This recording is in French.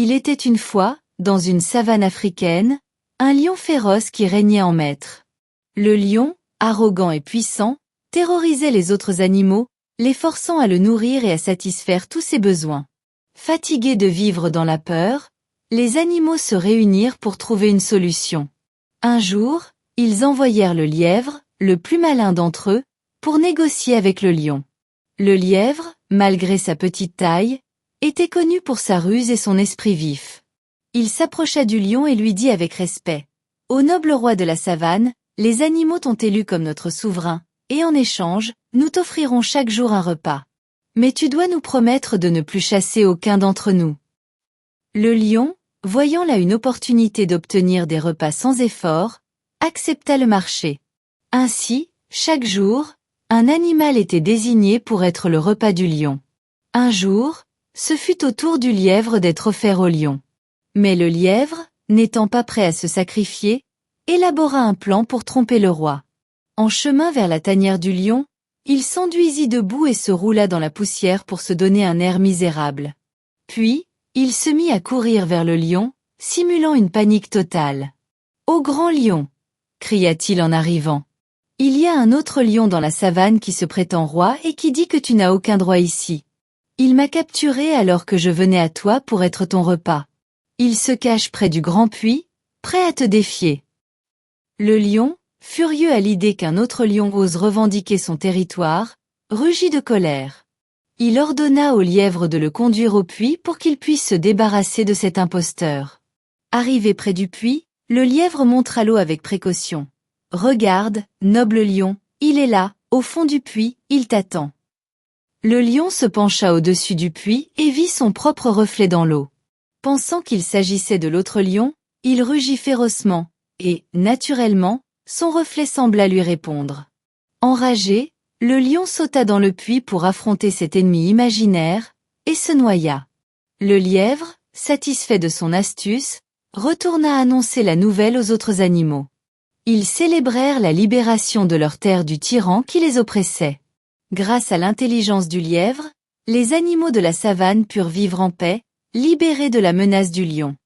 Il était une fois, dans une savane africaine, un lion féroce qui régnait en maître. Le lion, arrogant et puissant, terrorisait les autres animaux, les forçant à le nourrir et à satisfaire tous ses besoins. Fatigués de vivre dans la peur, les animaux se réunirent pour trouver une solution. Un jour, ils envoyèrent le lièvre, le plus malin d'entre eux, pour négocier avec le lion. Le lièvre, malgré sa petite taille, était connu pour sa ruse et son esprit vif. Il s'approcha du lion et lui dit avec respect: « Ô noble roi de la savane, les animaux t'ont élu comme notre souverain, et en échange, nous t'offrirons chaque jour un repas. Mais tu dois nous promettre de ne plus chasser aucun d'entre nous. » Le lion, voyant là une opportunité d'obtenir des repas sans effort, accepta le marché. Ainsi, chaque jour, un animal était désigné pour être le repas du lion. Un jour, ce fut au tour du lièvre d'être offert au lion. Mais le lièvre, n'étant pas prêt à se sacrifier, élabora un plan pour tromper le roi. En chemin vers la tanière du lion, il s'enduisit debout et se roula dans la poussière pour se donner un air misérable. Puis, il se mit à courir vers le lion, simulant une panique totale. « Ô grand lion !» cria-t-il en arrivant. « Il y a un autre lion dans la savane qui se prétend roi et qui dit que tu n'as aucun droit ici. Il m'a capturé alors que je venais à toi pour être ton repas. Il se cache près du grand puits, prêt à te défier. » Le lion, furieux à l'idée qu'un autre lion ose revendiquer son territoire, rugit de colère. Il ordonna au lièvre de le conduire au puits pour qu'il puisse se débarrasser de cet imposteur. Arrivé près du puits, le lièvre montra l'eau avec précaution. « Regarde, noble lion, il est là, au fond du puits, il t'attend. » Le lion se pencha au-dessus du puits et vit son propre reflet dans l'eau. Pensant qu'il s'agissait de l'autre lion, il rugit férocement, et, naturellement, son reflet sembla lui répondre. Enragé, le lion sauta dans le puits pour affronter cet ennemi imaginaire, et se noya. Le lièvre, satisfait de son astuce, retourna annoncer la nouvelle aux autres animaux. Ils célébrèrent la libération de leur terre du tyran qui les oppressait. Grâce à l'intelligence du lièvre, les animaux de la savane purent vivre en paix, libérés de la menace du lion.